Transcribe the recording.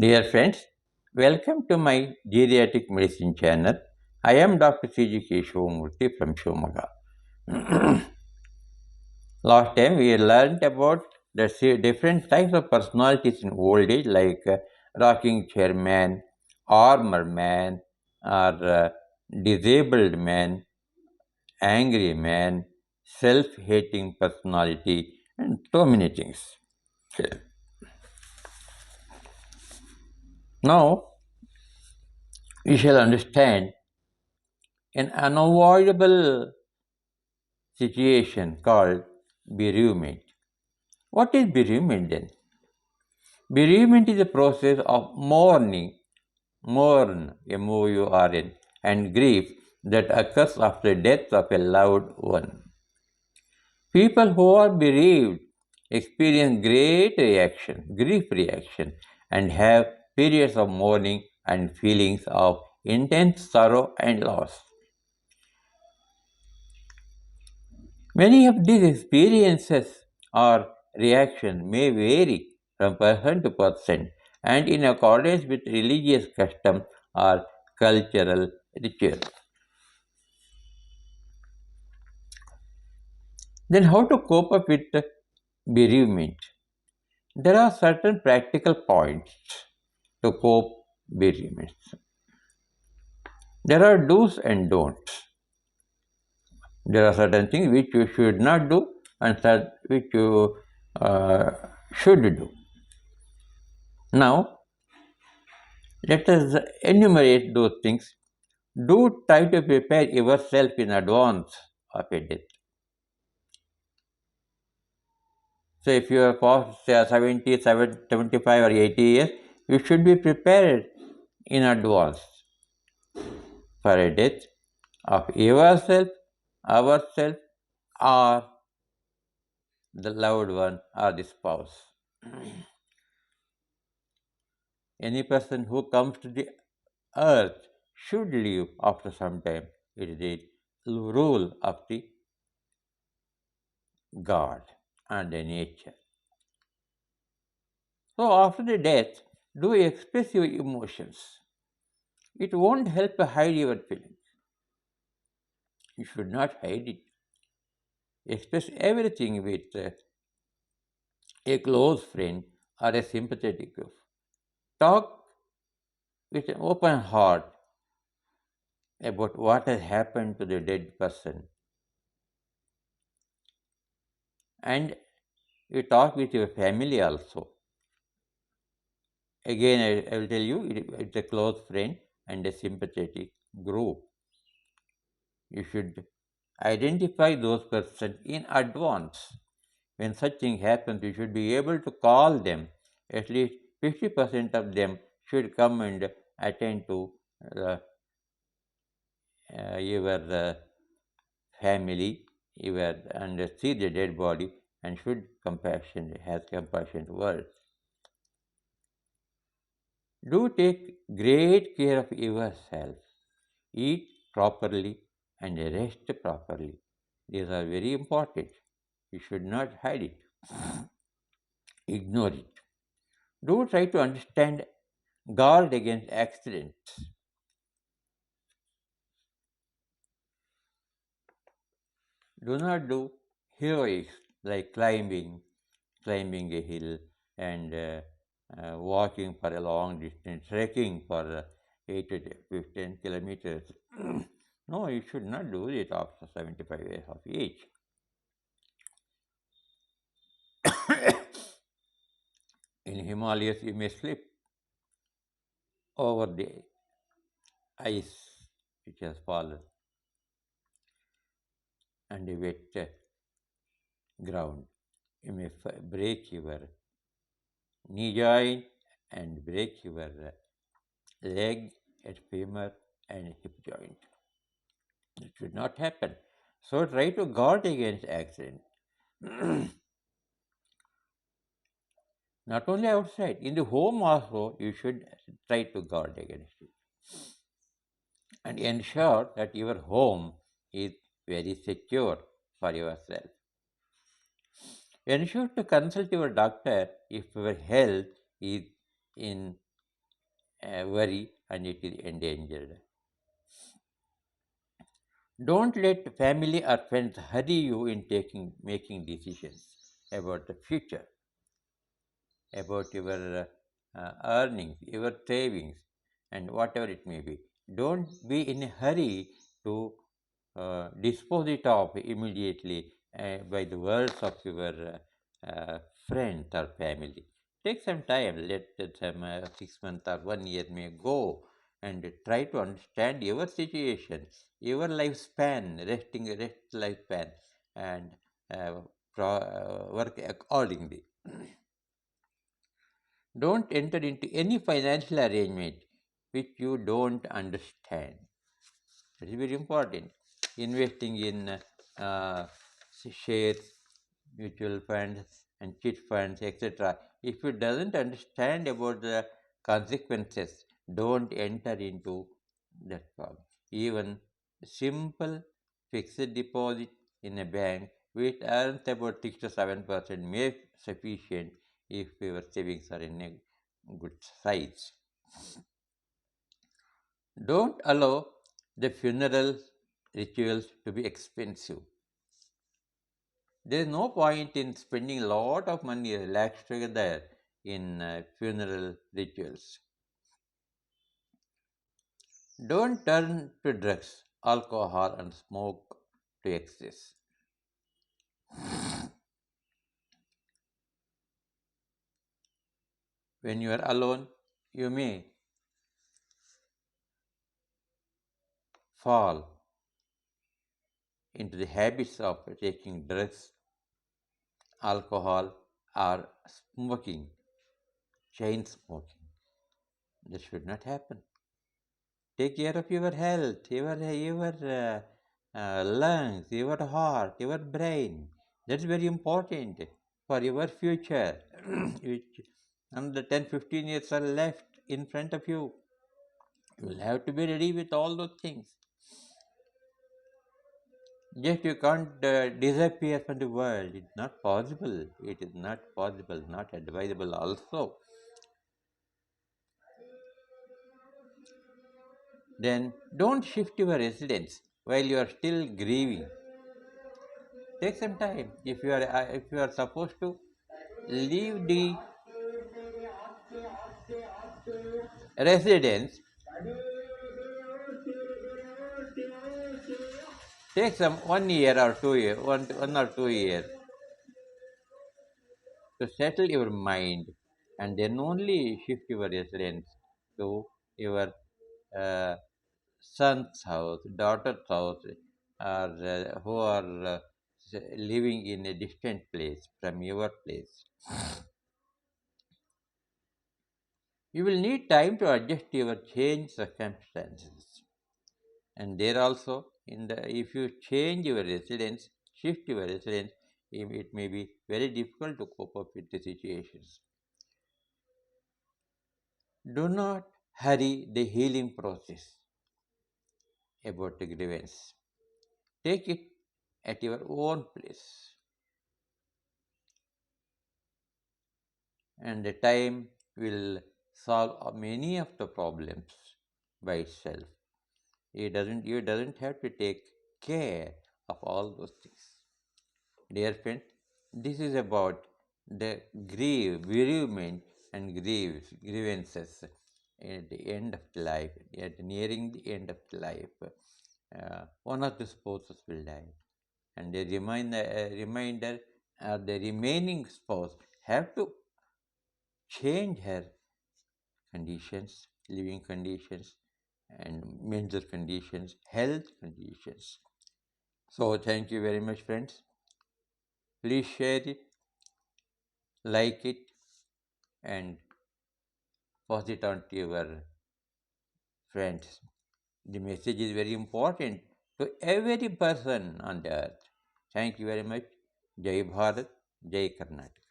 Dear friends, welcome to my Geriatric Medicine channel. I am Dr. C.G. Keshwamurthy from Shumaga. Last time we learned about the different types of personalities in old age, like rocking chair man, armor man, or disabled man, angry man, self-hating personality, and so many things. Now we shall understand an unavoidable situation called bereavement. What is bereavement then? Bereavement is a process of mourn, M-O-U-R-N, and grief that occurs after death of a loved one. People who are bereaved experience grief reaction, and have periods of mourning and feelings of intense sorrow and loss. Many of these experiences or reactions may vary from person to person and in accordance with religious custom or cultural rituals. Then, how to cope up with bereavement? There are certain practical points to cope bereavement. There are do's and don'ts. There are certain things which you should not do and which you should do. Now, let us enumerate those things. Do try to prepare yourself in advance of a death. So, if you are past 70, 75 or 80 years, you should be prepared in advance for a death of yourself, ourself, or the loved one or the spouse. Any person who comes to the earth should leave after some time. It is the rule of the God and the nature. So after the death, do express your emotions. It won't help to hide your feelings. You should not hide it. Express everything with a close friend or a sympathetic group. Talk with an open heart about what has happened to the dead person. And you talk with your family also. Again, I will tell you, it's a close friend and a sympathetic group. You should identify those persons in advance. When such thing happens, you should be able to call them. At least 50% of them should come and attend to your family, and see the dead body and should has compassion words. Do take great care of yourself. Eat properly and rest properly. These are very important. You should not hide it, ignore it. Do try to understand, guard against accidents. Do not do heroics like climbing a hill and walking for a long distance, trekking for 8 to 15 kilometers. No, you should not do it after 75 years of age. In Himalayas, you may slip over the ice which has fallen and a wet ground. You may break your knee joint and break your leg and femur and hip joint. It should not happen. So try to guard against accident. Not only outside, in the home also, you should try to guard against it. And ensure that your home is very secure for yourself. Ensure to consult your doctor if your health is in worry, and it is endangered. Don't let family or friends hurry you in making decisions about the future, about your earnings, your savings, and whatever it may be. Don't be in a hurry to dispose it off immediately by the words of your friends or family. Take some time, let some 6 months or 1 year may go, and try to understand your situation, your lifespan, rest lifespan, and uh, work accordingly. Don't enter into any financial arrangement which you don't understand. That is very important. Investing in shares, mutual funds, and chit funds, etc. If you doesn't understand about the consequences, don't enter into that problem. Even simple fixed deposit in a bank which earns about 6 to 7% may be sufficient if your savings are in a good size. Don't allow the funeral rituals to be expensive. There is no point in spending a lot of money, lakhs together in funeral rituals. Don't turn to drugs, alcohol, and smoke to excess. When you are alone, you may fall into the habits of taking drugs, alcohol, or smoking, chain smoking. This should not happen. Take care of your health, your lungs, your heart, your brain. That's very important for your future. Which another 10, 15 years are left in front of you. You will have to be ready with all those things. Just you can't disappear from the world. It's not possible. It is not possible, not advisable also. Then don't shift your residence while you are still grieving. Take some time. If you are supposed to leave the residence, take some 1 year or 2 year, one or 2 years to settle your mind, and then only shift your residence to your uh, son's house, daughter's house, or who are living in a distant place from your place. You will need time to adjust to your changed circumstances. And there also, if you change your residence, shift your residence, it may be very difficult to cope up with the situations. Do not hurry the healing process about the grievance. Take it at your own pace, and the time will solve many of the problems by itself. You doesn't have to take care of all those things. Dear friend, this is about the bereavement and grievances at the end of the life, at nearing the end of the life. One of the spouses will die, and the reminder, the remaining spouse have to change her conditions, living conditions, and mental conditions, health conditions. So, thank you very much, friends. Please share it, like it, and pass it on to your friends. The message is very important to every person on the earth. Thank you very much. Jai Bharat, Jai Karnataka.